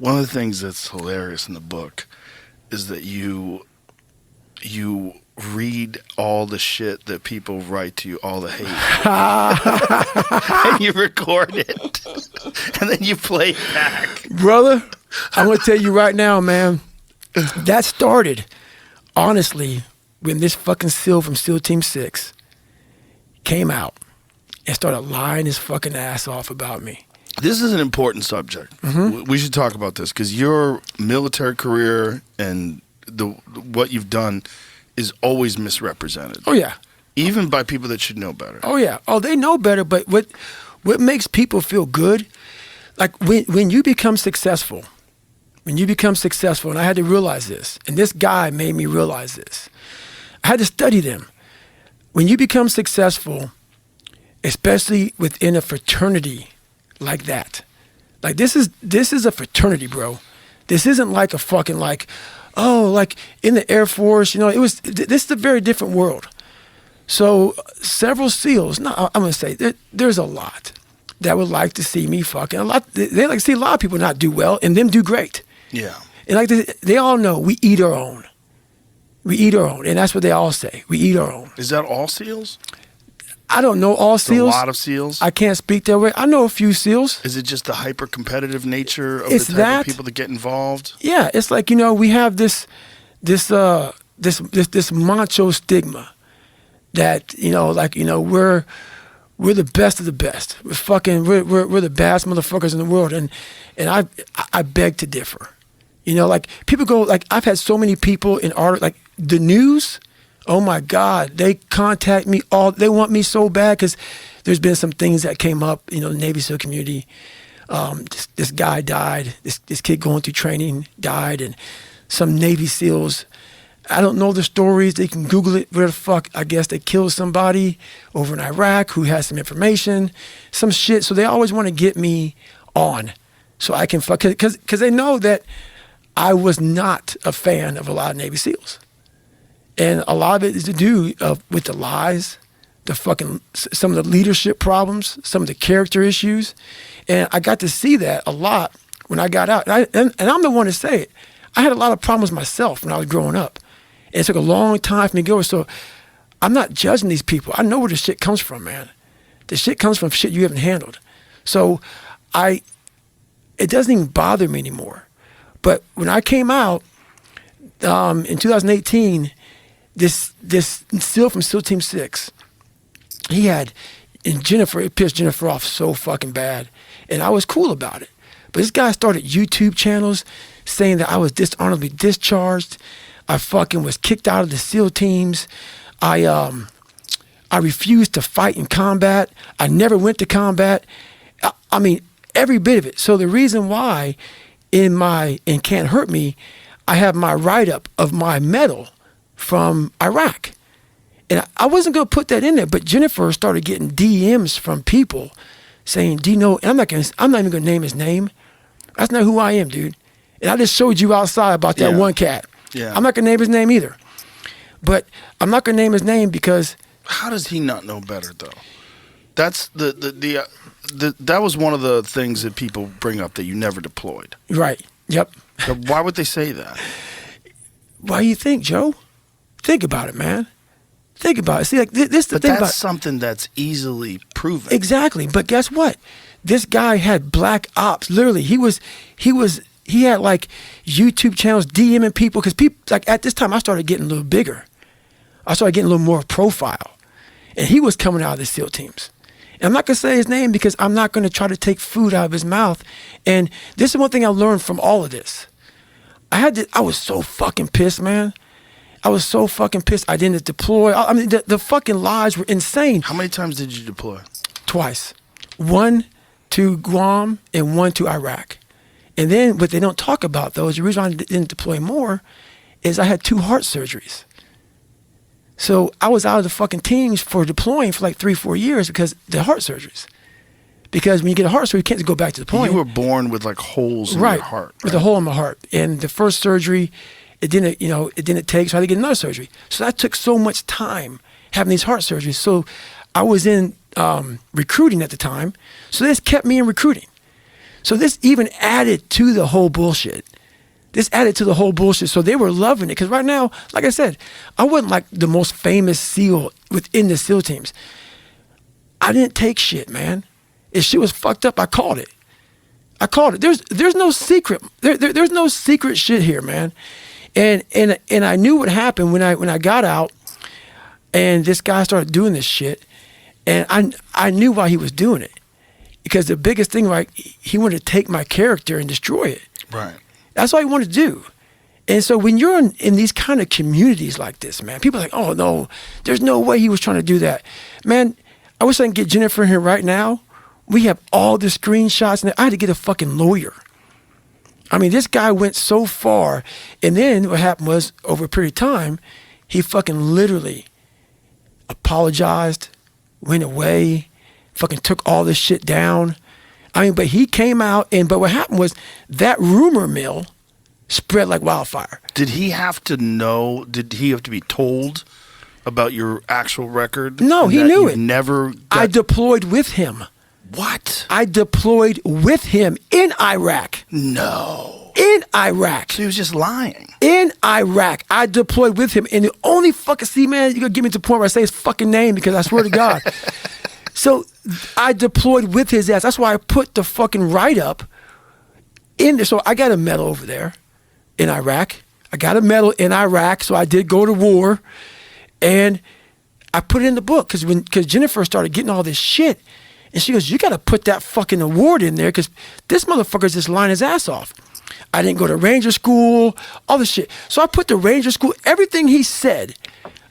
One of the things that's hilarious in the book is that you read all the shit that people write to you, all the hate, and you record it, and then you play it back. Brother, I'm going to tell you right now, man, that started, honestly, when this fucking SEAL from SEAL Team 6 came out and started lying his fucking ass off about me. This is an important subject. Mm-hmm. We should talk about this because your military career and what you've done is always misrepresented. Oh, yeah. Even by people that should know better. Oh, yeah. Oh, they know better, but what makes people feel good, like when you become successful, and I had to realize this, and this guy made me realize this. I had to study them. When you become successful, especially within a fraternity like that, like this is a fraternity, bro. This isn't like a fucking like in the Air Force, this is a very different world. So several SEALs, I'm gonna say there's a lot that would like to see me fucking they like to see a lot of people not do well and them do great. Yeah. And like they all know we eat our own. We eat our own, and that's what they all say. We eat our own. Is that all SEALs? I don't know all SEALs. A lot of SEALs? I can't speak that way. I know a few SEAls. Is it just the hyper-competitive nature of it's the type that, of people that get involved? Yeah, it's like, we have this macho stigma that, we're the best of the best. We're the baddest motherfuckers in the world, and I beg to differ. Like people go, like I've had so many people in art, like the news. Oh my God, they contact me they want me so bad because there's been some things that came up, the Navy SEAL community. This guy died, this kid going through training died, and some Navy SEALs, I don't know the stories, they can Google it, where the fuck, I guess they killed somebody over in Iraq who has some information, some shit, so they always want to get me on so I can fuck, because they know that I was not a fan of a lot of Navy SEALs. And a lot of it is to do with the lies, some of the leadership problems, some of the character issues. And I got to see that a lot when I got out. And I'm the one to say it. I had a lot of problems myself when I was growing up. And it took a long time for me to go. So I'm not judging these people. I know where the shit comes from, man. The shit comes from shit you haven't handled. So it doesn't even bother me anymore. But when I came out in 2018, this SEAL from SEAL Team 6, it pissed Jennifer off so fucking bad. And I was cool about it. But this guy started YouTube channels saying that I was dishonorably discharged. I fucking was kicked out of the SEAL teams. I refused to fight in combat. I never went to combat. I mean, every bit of it. So the reason why in Cant Hurt Me, I have my write-up of my medal from Iraq. And I wasn't going to put that in there, but Jennifer started getting DMs from people saying, do you know, and I'm not even going to name his name. That's not who I am, dude. And I just showed you outside about that one cat. Yeah. I'm not going to name his name either. But I'm not going to name his name because... How does he not know better, though? That's that was one of the things that people bring up, that you never deployed. Right. Yep. So why would they say that? Why do you think, Joe? Think about it, man. Think about it. See, like this is the thing about... But that's something that's easily proven. Exactly. But guess what? This guy had black ops. Literally, he had like YouTube channels DMing people, because people, like at this time I started getting a little bigger. I started getting a little more profile. And he was coming out of the SEAL teams. And I'm not going to say his name because I'm not going to try to take food out of his mouth. And this is one thing I learned from all of this. I was so fucking pissed, man. I was so fucking pissed I didn't deploy. I mean, the fucking lies were insane. How many times did you deploy? Twice. One to Guam and one to Iraq. And then what they don't talk about, though, is the reason I didn't deploy more is I had 2 heart surgeries. So I was out of the fucking teams for deploying for like 3-4 years because the heart surgeries. Because when you get a heart surgery, you can't just go back to deploying. You were born with like holes in your heart. Right, with a hole in my heart. And the first surgery, it didn't take, so I had to get another surgery. So that took so much time having these heart surgeries. So I was in recruiting at the time. So this kept me in recruiting. So this even added to the whole bullshit. So they were loving it. Because right now, like I said, I wasn't like the most famous SEAL within the SEAL teams. I didn't take shit, man. If shit was fucked up, I called it. There's no secret. There's no secret shit here, man. And I knew what happened when I got out, and this guy started doing this shit, and I knew why he was doing it, because the biggest thing, like, he wanted to take my character and destroy it. Right. That's all he wanted to do. And so when you're in these kind of communities like this, man, people are like, oh no, there's no way he was trying to do that, man. I wish I could get Jennifer in here right now. We have all the screenshots, and I had to get a fucking lawyer. I mean, this guy went so far, and then what happened was, over a period of time, he fucking literally apologized, went away, fucking took all this shit down. I mean, but he came out, but what happened was that rumor mill spread like wildfire. Did he have to know? Did he have to be told about your actual record? No, he knew it. I deployed with him. What? I deployed with him in Iraq. No. In Iraq. So he was just lying. In Iraq. I deployed with him. And the only fucking, see, man, you're going to get me to the point where I say his fucking name, because I swear to God. So I deployed with his ass. That's why I put the fucking write-up in there. So I got a medal over there in Iraq. I got a medal in Iraq, so I did go to war. And I put it in the book because Jennifer started getting all this shit. And she goes, you got to put that fucking award in there, because this motherfucker's just lying his ass off. I didn't go to Ranger School, all this shit. So I put the Ranger School, everything he said,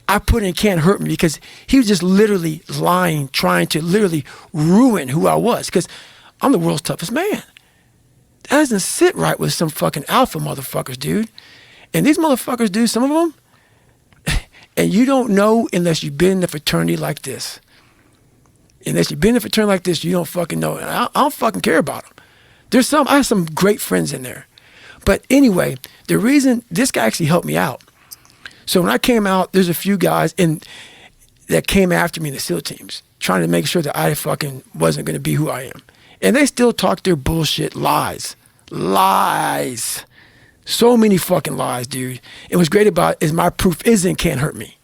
I put in Cant Hurt Me, because he was just literally lying, trying to literally ruin who I was, because I'm the world's toughest man. That doesn't sit right with some fucking alpha motherfuckers, dude. And these motherfuckers, dude, some of them, and you don't know unless you've been in a fraternity like this. Unless you've been in a fraternity like this, you don't fucking know. And I don't fucking care about them. I have some great friends in there. But anyway, the reason, this guy actually helped me out. So when I came out, there's a few guys that came after me in the SEAL teams, trying to make sure that I fucking wasn't going to be who I am. And they still talk their bullshit lies. Lies. So many fucking lies, dude. And what's great about it is my proof is in Cant Hurt Me.